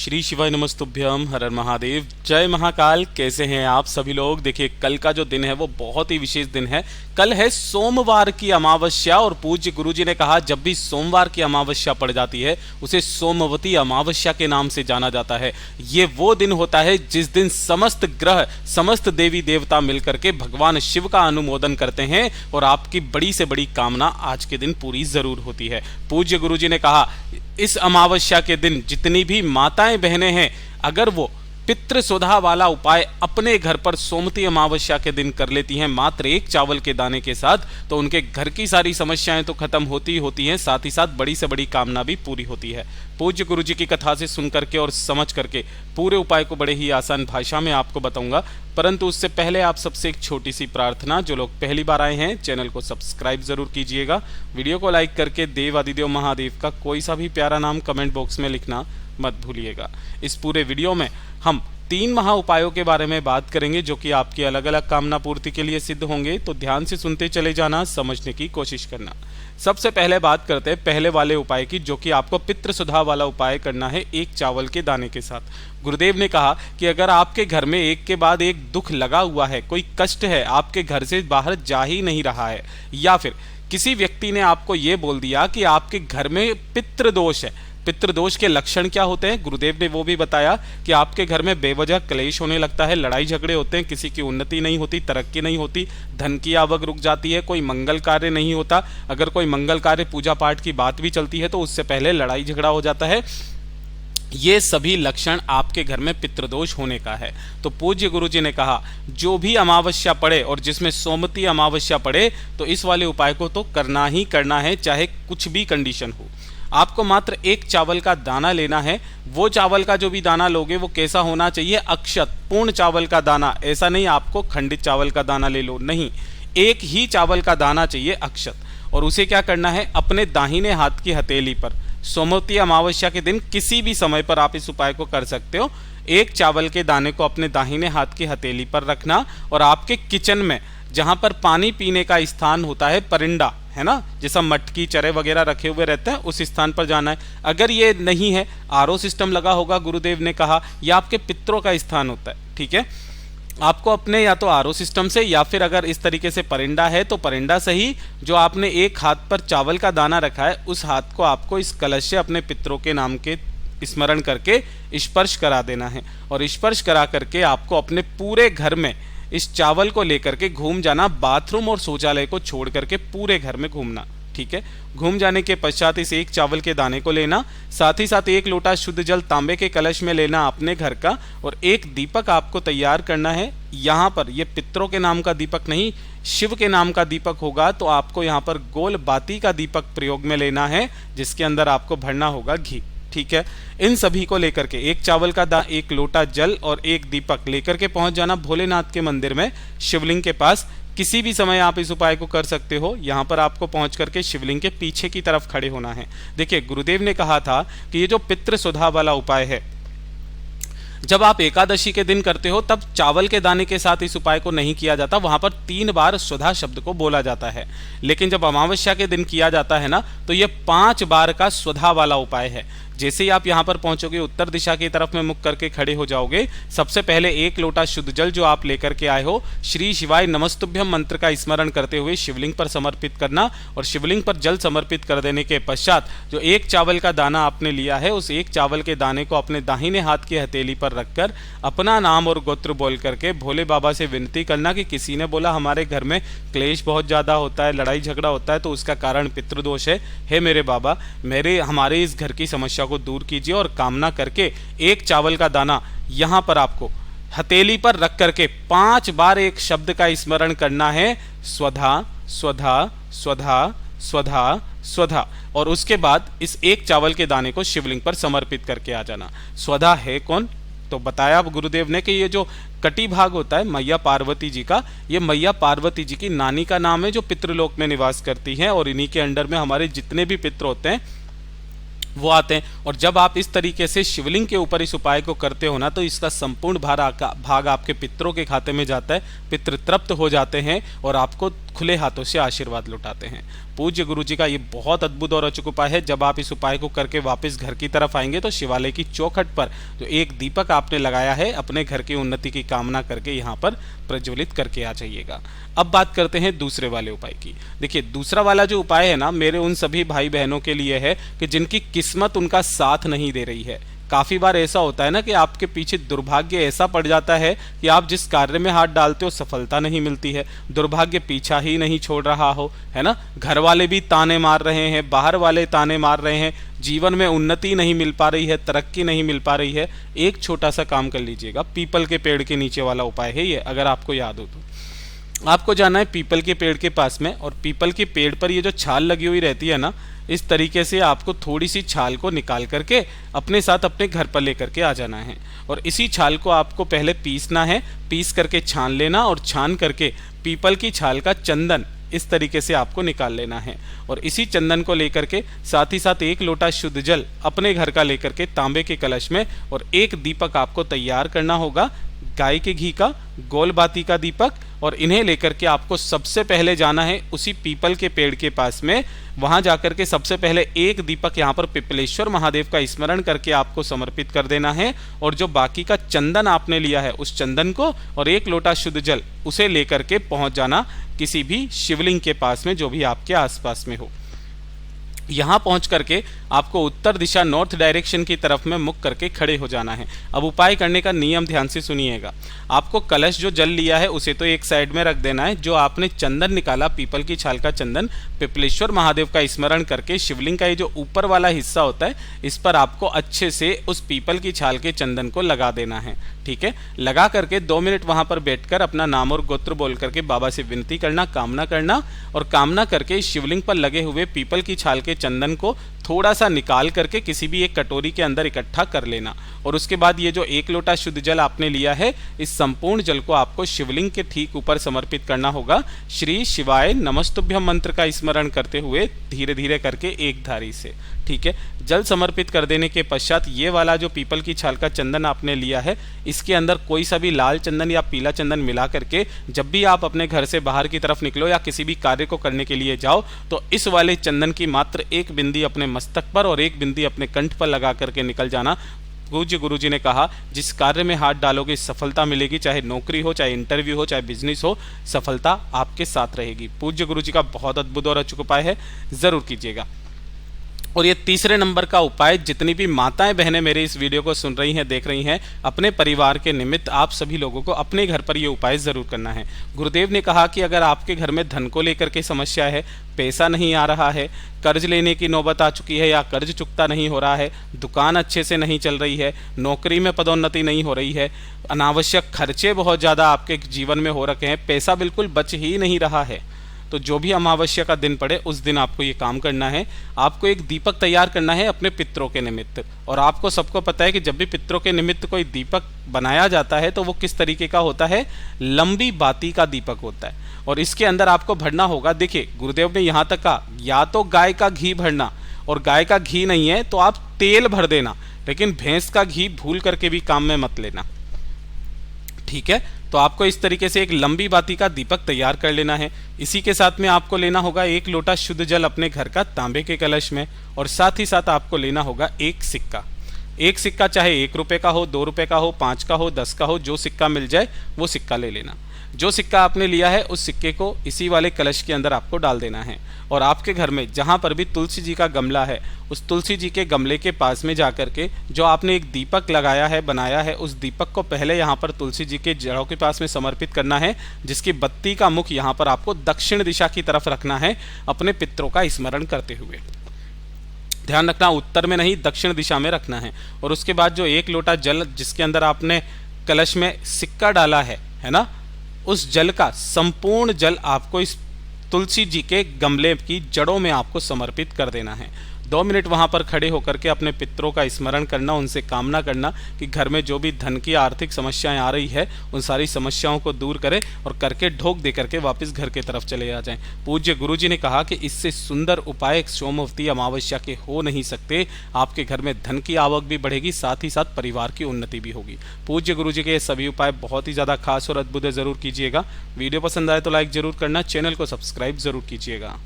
श्री शिवाय नमस्तुभ्यम, हर हर महादेव, जय महाकाल। कैसे हैं आप सभी लोग। देखिए, कल का जो दिन है वो बहुत ही विशेष दिन है। कल है सोमवार की अमावस्या और पूज्य गुरुजी ने कहा जब भी सोमवार की अमावस्या पड़ जाती है उसे सोमवती अमावस्या के नाम से जाना जाता है। ये वो दिन होता है जिस दिन समस्त ग्रह, समस्त देवी देवता मिलकर के भगवान शिव का अनुमोदन करते हैं और आपकी बड़ी से बड़ी कामना आज के दिन पूरी जरूर होती है। पूज्य गुरुजी ने कहा इस अमावस्या के दिन जितनी भी माताएं बहनें हैं, अगर वो पितृसुधा वाला उपाय अपने घर पर सोमवती अमावस्या के दिन कर लेती हैं मात्र एक चावल के दाने के साथ, तो उनके घर की सारी समस्याएं तो खत्म होती हैं, साथ ही साथ बड़ी से बड़ी कामना भी पूरी होती है। पूज्य गुरुजी की कथा से सुन करके और समझ करके पूरे उपाय को बड़े ही आसान भाषा में आपको बताऊंगा, परंतु उससे पहले आप सबसे एक छोटी सी प्रार्थना। जो लोग पहली बार आए हैं चैनल को सब्सक्राइब जरूर कीजिएगा, वीडियो को लाइक करके देव आदिदेव महादेव का कोई सा भी प्यारा नाम कमेंट बॉक्स में लिखना मत भूलिएगा। इस पूरे वीडियो में हम 3 महा उपायों के बारे में बात करेंगे जो कि आपकी अलग अलग कामना पूर्ति के लिए सिद्ध होंगे, तो ध्यान से सुनते चले जाना, समझने की कोशिश करना। सबसे पहले बात करते हैं पहले वाले उपाय की, जो कि आपको पितृसुधा वाला उपाय करना है एक चावल के दाने के साथ। गुरुदेव ने कहा कि अगर आपके घर में एक के बाद एक दुख लगा हुआ है, कोई कष्ट है, आपके घर से बाहर जा ही नहीं रहा है, या फिर किसी व्यक्ति ने आपको ये बोल दिया कि आपके घर में पितृदोष है। पितृदोष के लक्षण क्या होते हैं, गुरुदेव ने वो भी बताया कि आपके घर में बेवजह क्लेश होने लगता है, लड़ाई झगड़े होते हैं, किसी की उन्नति नहीं होती, तरक्की नहीं होती, धन की आवक रुक जाती है, कोई मंगल कार्य नहीं होता, अगर कोई मंगल कार्य पूजा पाठ की बात भी चलती है तो उससे पहले लड़ाई झगड़ा हो जाता है। ये सभी लक्षण आपके घर में पितृदोष होने का है। तो पूज्य गुरुजी ने कहा जो भी अमावस्या पड़े और जिसमें सोमवती अमावस्या पड़े तो इस वाले उपाय को तो करना ही करना है, चाहे कुछ भी कंडीशन हो। आपको मात्र एक चावल का दाना लेना है। वो चावल का जो भी दाना लोगे वो कैसा होना चाहिए, अक्षत, पूर्ण चावल का दाना। ऐसा नहीं आपको खंडित चावल का दाना ले लो, नहीं, एक ही चावल का दाना चाहिए अक्षत। और उसे क्या करना है, अपने दाहिने हाथ की हथेली पर सोमवती अमावस्या के दिन किसी भी समय पर आप इस उपाय को कर सकते हो। एक चावल के दाने को अपने दाहिने हाथ की हथेली पर रखना और आपके किचन में जहां पर पानी पीने का स्थान होता है, परिंदा है ना, जैसा मटकी चरे वगैरह रखे हुए रहते हैं, उस स्थान पर जाना है। अगर ये नहीं है, आरओ सिस्टम लगा होगा, गुरुदेव ने कहा, या आपके पितरों का स्थान होता है, ठीक है, आपको अपने या तो आरओ सिस्टम से या फिर अगर इस तरीके से परिंदा है तो परिंदा से ही जो आपने एक हाथ पर चावल का दाना रखा है उस हाथ को आपको इस कलश से अपने पितरों के नाम के स्मरण करके स्पर्श करा देना है। और स्पर्श करा करके आपको अपने पूरे घर में इस चावल को लेकर के घूम जाना, बाथरूम और शौचालय को छोड़ करके पूरे घर में घूमना, ठीक है। घूम जाने के पश्चात इस एक चावल के दाने को लेना, साथ ही साथ एक लोटा शुद्ध जल तांबे के कलश में लेना अपने घर का, और एक दीपक आपको तैयार करना है। यहाँ पर ये पितरों के नाम का दीपक नहीं, शिव के नाम का दीपक होगा, तो आपको यहाँ पर गोल बाती का दीपक प्रयोग में लेना है, जिसके अंदर आपको भरना होगा घी, ठीक है। इन सभी को लेकर के एक चावल का एक लोटा जल और एक दीपक लेकर के पहुंच जाना भोलेनाथ के मंदिर में, शिवलिंग के पास। किसी भी समय आप इस उपाय को कर सकते हो। यहाँ पर आपको पहुंच करके शिवलिंग के पीछे की तरफ खड़े होना है। देखिए, गुरुदेव ने कहा था कि ये जो पितृसुधा वाला उपाय है, जब आप एकादशी के दिन करते हो तब चावल के दाने के साथ इस उपाय को नहीं किया जाता, वहां पर 3 बार सुधा शब्द को बोला जाता है। लेकिन जब अमावस्या के दिन किया जाता है ना, तो ये 5 बार का सुधा वाला उपाय है। जैसे ही आप यहाँ पर पहुंचोगे, उत्तर दिशा की तरफ में मुख करके खड़े हो जाओगे, सबसे पहले एक लोटा शुद्ध जल जो आप लेकर के आए हो, श्री शिवाय नमस्तुभ्यम मंत्र का स्मरण करते हुए शिवलिंग पर समर्पित करना। और शिवलिंग पर जल समर्पित कर देने के पश्चात जो एक चावल का दाना आपने लिया है, उस एक चावल के दाने को अपने दाहिने हाथ की हथेली पर रखकर अपना नाम और गोत्र बोल करके भोले बाबा से विनती करना कि किसी ने बोला हमारे घर में क्लेश बहुत ज़्यादा होता है, लड़ाई झगड़ा होता है, तो उसका कारण पितृदोष है। हे मेरे बाबा, हमारे इस घर की समस्या को दूर कीजिए। और कामना करके एक चावल का दाना यहाँ पर आपको हथेली पर रख करके 5 बार एक शब्द का स्मरण करना है, स्वधा स्वधा स्वधा स्वधा स्वधा। और उसके बाद इस एक चावल के दाने को शिवलिंग पर समर्पित करके आ जाना। स्वधा है कौन, तो बताया गुरुदेव ने कि ये जो कटी भाग होता है मैया पार्वती जी का, ये मैया पार्वती जी की नानी का नाम है जो पितृलोक में निवास करती हैं, और इन्हीं के अंडर में हमारे जितने भी पितृ होते हैं वो आते हैं। और जब आप इस तरीके से शिवलिंग के ऊपर इस उपाय को करते हो ना, तो इसका संपूर्ण भाग आपके पितरों के खाते में जाता है, पितृ तृप्त हो जाते हैं और आपको खुले हाथों से आशीर्वाद लौटाते हैं। पूज्य गुरु जी का ये बहुत अद्भुत और अचूक उपाय है। जब आप इस उपाय को करके वापस घर की तरफ आएंगे तो शिवालय की चौखट पर जो एक दीपक आपने लगाया है, अपने घर की उन्नति की कामना करके यहाँ पर प्रज्वलित करके आ जाइएगा। अब बात करते हैं दूसरे वाले उपाय की। देखिए, दूसरा वाला जो उपाय है ना, मेरे उन सभी भाई बहनों के लिए है कि जिनकी किस्मत उनका साथ नहीं दे रही है। काफी बार ऐसा होता है ना कि आपके पीछे दुर्भाग्य ऐसा पड़ जाता है कि आप जिस कार्य में हाथ डालते हो सफलता नहीं मिलती है, दुर्भाग्य पीछा ही नहीं छोड़ रहा हो, है ना। घर वाले भी ताने मार रहे हैं, बाहर वाले ताने मार रहे हैं, जीवन में उन्नति नहीं मिल पा रही है, तरक्की नहीं मिल पा रही है। एक छोटा सा काम कर लीजिएगा, पीपल के पेड़ के नीचे वाला उपाय है ये, अगर आपको याद हो तो। आपको जाना है पीपल के पेड़ के पास में, और पीपल के पेड़ पर ये जो छाल लगी हुई रहती है ना, इस तरीके से आपको थोड़ी सी छाल को निकाल करके अपने साथ अपने घर पर लेकर के आ जाना है। और इसी छाल को आपको पहले पीसना है, पीस करके छान लेना, और छान करके पीपल की छाल का चंदन इस तरीके से आपको निकाल लेना है। और इसी चंदन को लेकर के साथ ही साथ एक लोटा शुद्ध जल अपने घर का लेकर के तांबे के कलश में, और एक दीपक आपको तैयार करना होगा, गाय के घी का, गोल बाती का दीपक। और इन्हें लेकर के आपको सबसे पहले जाना है उसी पीपल के पेड़ के पास में। वहां जाकर के सबसे पहले एक दीपक यहाँ पर पिपलेश्वर महादेव का स्मरण करके आपको समर्पित कर देना है। और जो बाकी का चंदन आपने लिया है, उस चंदन को और एक लोटा शुद्ध जल, उसे लेकर के पहुंच जाना किसी भी शिवलिंग के पास में जो भी आपके आसपास में हो। यहाँ पहुंच करके आपको उत्तर दिशा, नॉर्थ डायरेक्शन की तरफ में मुख करके खड़े हो जाना है। अब उपाय करने का नियम ध्यान से सुनिएगा। आपको कलश जो जल लिया है उसे तो एक साइड में रख देना है। जो आपने चंदन निकाला, पीपल की छाल का चंदन, पिपलेश्वर महादेव का स्मरण करके शिवलिंग का ये जो ऊपर वाला हिस्सा होता है, इस पर आपको अच्छे से उस पीपल की छाल के चंदन को लगा देना है। ठीक है, लगा करके 2 मिनट वहां पर बैठकर अपना नाम और गोत्र बोल करके बाबा से विनती करना, कामना करना, और कामना करके शिवलिंग पर लगे हुए पीपल की छाल के चंदन को थोड़ा सा निकाल करके किसी भी एक कटोरी के अंदर इकट्ठा कर लेना। और उसके बाद ये जो एक लोटा शुद्ध जल आपने लिया है, इस संपूर्ण जल को आपको शिवलिंग के ठीक ऊपर समर्पित करना होगा। श्री शिवाय नमस्तुभ्यम मंत्र का स्मरण करते हुए धीरे धीरे करके एक धारी से। ठीक है, जल समर्पित कर देने के पश्चात ये वाला जो पीपल की छाल का चंदन आपने लिया है, इसके अंदर कोई सा भी लाल चंदन या पीला चंदन मिला करके जब भी आप अपने घर से बाहर की तरफ निकलो या किसी भी कार्य को करने के लिए जाओ, तो इस वाले चंदन की मात्र एक बिंदी अपने मस्तक पर और एक बिंदी अपने कंठ पर लगा करके निकल जाना। पूज्य गुरुजी ने कहा, जिस कार्य में हाथ डालोगे सफलता मिलेगी, चाहे नौकरी हो, चाहे इंटरव्यू हो, चाहे बिजनेस हो, सफलता आपके साथ रहेगी। पूज्य गुरुजी का बहुत अद्भुत और अचूक उपाय है, जरूर कीजिएगा। और ये तीसरे नंबर का उपाय, जितनी भी माताएं बहनें मेरे इस वीडियो को सुन रही हैं, देख रही हैं, अपने परिवार के निमित्त आप सभी लोगों को अपने घर पर ये उपाय ज़रूर करना है। गुरुदेव ने कहा कि अगर आपके घर में धन को लेकर के समस्या है, पैसा नहीं आ रहा है, कर्ज लेने की नौबत आ चुकी है या कर्ज चुकता नहीं हो रहा है, दुकान अच्छे से नहीं चल रही है, नौकरी में पदोन्नति नहीं हो रही है, अनावश्यक खर्चे बहुत ज़्यादा आपके जीवन में हो रखे हैं, पैसा बिल्कुल बच ही नहीं रहा है, तो जो भी अमावस्या का दिन पड़े उस दिन आपको ये काम करना है। आपको एक दीपक तैयार करना है अपने पितरों के निमित्त। और आपको सबको पता है कि जब भी पितरों के निमित्त कोई दीपक बनाया जाता है तो वो किस तरीके का होता है, लंबी बाती का दीपक होता है। और इसके अंदर आपको भरना होगा, देखिए गुरुदेव ने यहाँ तक कहा, या तो गाय का घी भरना, और गाय का घी नहीं है तो आप तेल भर देना, लेकिन भैंस का घी भूल करके भी काम में मत लेना। ठीक है, तो आपको इस तरीके से एक लंबी बाती का दीपक तैयार कर लेना है। इसी के साथ में आपको लेना होगा एक लोटा शुद्ध जल अपने घर का तांबे के कलश में, और साथ ही साथ आपको लेना होगा एक सिक्का। एक सिक्का चाहे 1 रुपए का हो, 2 रुपए का हो, 5 का हो, 10 का हो, जो सिक्का मिल जाए वो सिक्का ले लेना। जो सिक्का आपने लिया है उस सिक्के को इसी वाले कलश के अंदर आपको डाल देना है। और आपके घर में जहाँ पर भी तुलसी जी का गमला है, उस तुलसी जी के गमले के पास में जाकर के जो आपने एक दीपक लगाया है, बनाया है, उस दीपक को पहले यहाँ पर तुलसी जी के जड़ों के पास में समर्पित करना है, जिसकी बत्ती का मुख यहाँ पर आपको दक्षिण दिशा की तरफ रखना है, अपने पितरों का स्मरण करते हुए। ध्यान रखना, उत्तर में नहीं, दक्षिण दिशा में रखना है। और उसके बाद जो एक लोटा जल जिसके अंदर आपने कलश में सिक्का डाला है ना, उस जल का संपूर्ण जल आपको इस तुलसी जी के गमले की जड़ों में आपको समर्पित कर देना है। 2 मिनट वहां पर खड़े होकर के अपने पितरों का स्मरण करना, उनसे कामना करना कि घर में जो भी धन की आर्थिक समस्याएं आ रही है उन सारी समस्याओं को दूर करें और करके ढोक दे करके वापस घर की तरफ चले आ जाएं। पूज्य गुरुजी ने कहा कि इससे सुंदर उपाय सोमवती अमावस्या के हो नहीं सकते। आपके घर में धन की आवक भी बढ़ेगी, साथ ही साथ परिवार की उन्नति भी होगी। पूज्य गुरुजी के ये सभी उपाय बहुत ही ज़्यादा खास और अद्भुत है, ज़रूर कीजिएगा। वीडियो पसंद आए तो लाइक ज़रूर करना, चैनल को सब्सक्राइब ज़रूर कीजिएगा।